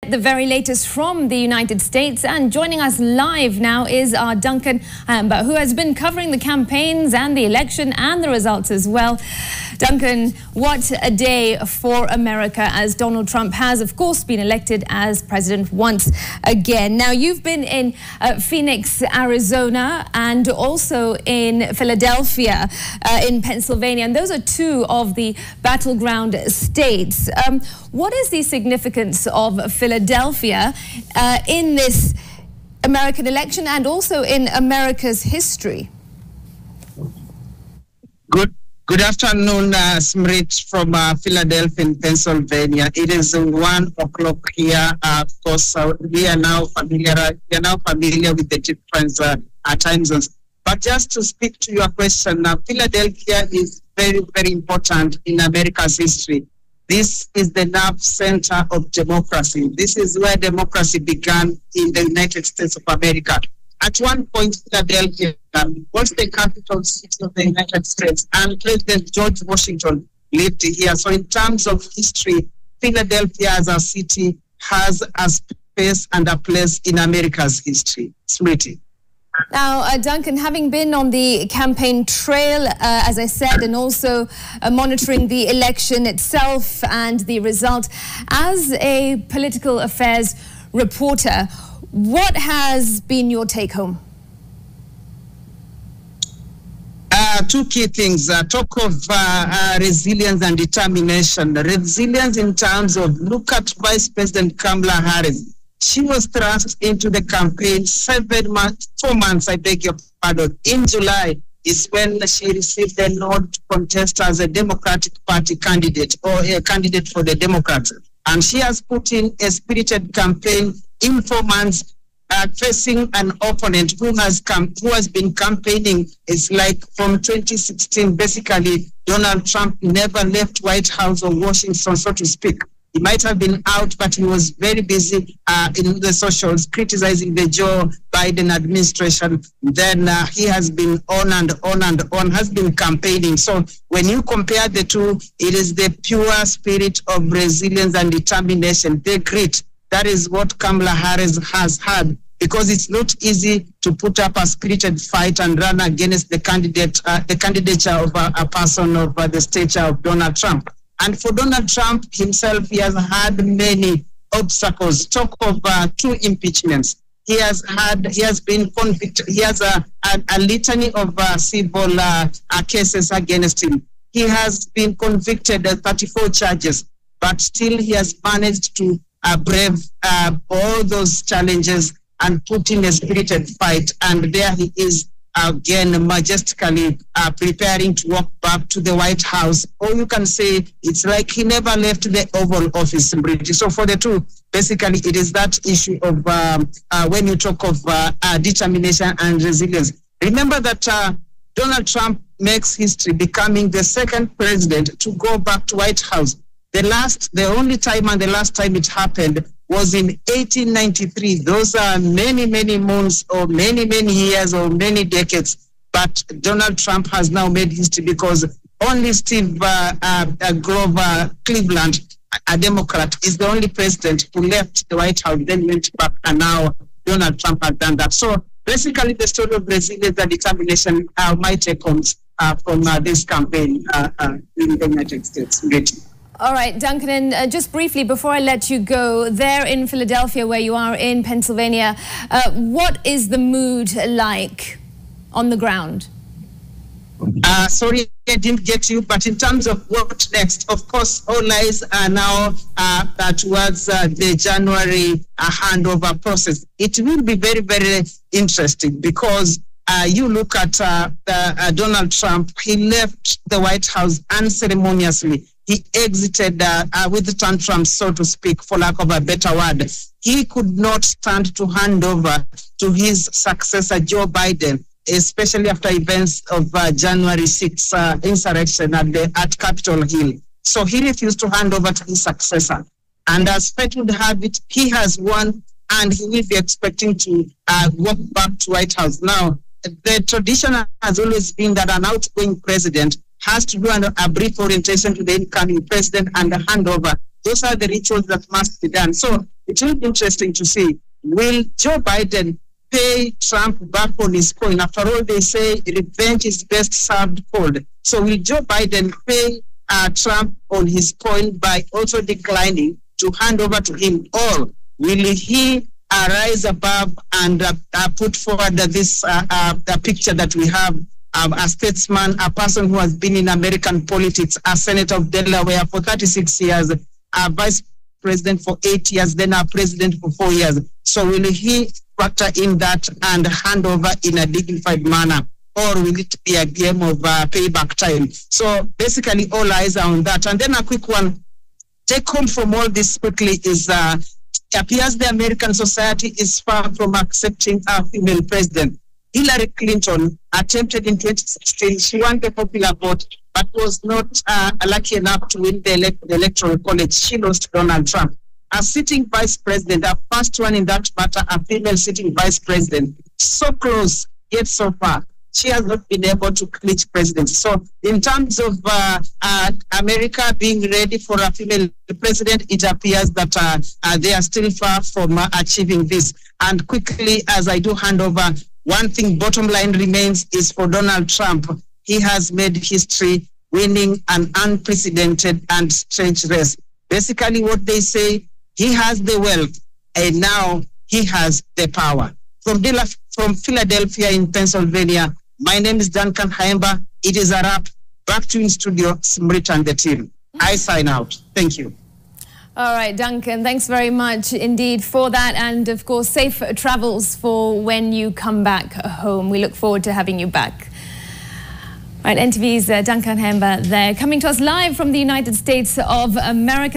The very latest from the United States, and joining us live now is our Duncan Hyamba, who has been covering the campaigns and the election and the results as well. Duncan, what a day for America, as Donald Trump has, of course, been elected as president once again. Now, you've been in Phoenix, Arizona, and also in Philadelphia, in Pennsylvania, and those are two of the battleground states. What is the significance of Philadelphia in this American election and also in America's history? Good afternoon, Smrit from Philadelphia in Pennsylvania. It is 1 o'clock here. Of course, we are now familiar with the different time zones. But just to speak to your question, Philadelphia is very, very important in America's history. This is the nerve center of democracy. This is where democracy began in the United States of America. At one point, Philadelphia was the capital city of the United States, and President George Washington lived here. So in terms of history, Philadelphia as a city has a space and a place in America's history. Smriti. Now, Duncan, having been on the campaign trail, as I said, and also monitoring the election itself and the result, as a political affairs reporter, what has been your take home? Two key things. Talk of resilience and determination. Resilience in terms of, look at Vice President Kamala Harris. She was thrust into the campaign 4 months, I beg your pardon. In July is when she received the nod to contest as a Democratic Party candidate or a candidate for the Democrats. And she has put in a spirited campaign in 4 months, facing an opponent who has been campaigning. It's like from 2016, basically, Donald Trump never left White House or Washington, so to speak. He might have been out, but he was very busy in the socials, criticizing the Joe Biden administration. Then he has been on and on and on, has been campaigning. So when you compare the two, it is the pure spirit of resilience and determination, the grit. That is what Kamala Harris has had, because it's not easy to put up a spirited fight and run against the candidature of a person of the stature of Donald Trump. And for Donald Trump himself, he has had many obstacles. Talk of 2 impeachments. He has been convicted. He has a litany of civil cases against him. He has been convicted of 34 charges, but still he has managed to brave all those challenges and put in a spirited fight. And there he is again, majestically preparing to walk back to the White House. Or you can say it's like he never left the Oval Office in British. So for the two, basically, it is that issue of when you talk of determination and resilience. Remember that Donald Trump makes history, becoming the 2nd president to go back to White House. The only time and the last time it happened was in 1893. Those are many, many months or many, many years or many decades. But Donald Trump has now made history because only Steve Grover Cleveland, a Democrat, is the only president who left the White House, then went back, and now Donald Trump has done that. So basically the story of resilience and determination my take homes from this campaign in the United States. All right, Duncan, and just briefly, before I let you go, there in Philadelphia, where you are in Pennsylvania, what is the mood like on the ground? Sorry, I didn't get you, but in terms of what next, of course, all eyes are now towards the January handover process. It will be very, very interesting because you look at Donald Trump. He left the White House unceremoniously. He exited with the tantrums, so to speak, for lack of a better word. He could not stand to hand over to his successor, Joe Biden, especially after events of January 6th insurrection at Capitol Hill. So he refused to hand over to his successor. And as fate would have it, he has won, and he will be expecting to walk back to White House. Now, the tradition has always been that an outgoing president has to do a brief orientation to the incoming president and a handover. Those are the rituals that must be done. So it will be interesting to see, will Joe Biden pay Trump back on his coin? After all, they say revenge is best served cold. So will Joe Biden pay Trump on his coin by also declining to hand over to him, or will he rise above and put forward this the picture that we have, a statesman, a person who has been in American politics, a senator of Delaware for 36 years, a vice president for 8 years, then a president for 4 years. So will he factor in that and hand over in a dignified manner, or will it be a game of payback time? So basically all eyes are on that. And then a quick one, take home from all this quickly is it appears the American society is far from accepting a female president. Hillary Clinton attempted in 2016, she won the popular vote, but was not lucky enough to win the electoral college. She lost to Donald Trump. A sitting vice president, a first one in that matter, a female sitting vice president, so close, yet so far, she has not been able to clinch presidency. So in terms of America being ready for a female president, it appears that they are still far from achieving this. And quickly, as I do hand over, one thing bottom line remains is for Donald Trump. He has made history winning an unprecedented and strange race. Basically what they say, he has the wealth and now he has the power. From Philadelphia in Pennsylvania, my name is Duncan Haemba. It is a wrap. Back to in studio, Smrit and the team. I sign out. Thank you. All right, Duncan, thanks very much indeed for that. And of course, safe travels for when you come back home. We look forward to having you back. All right, NTV's Duncan Haemba there, coming to us live from the United States of America.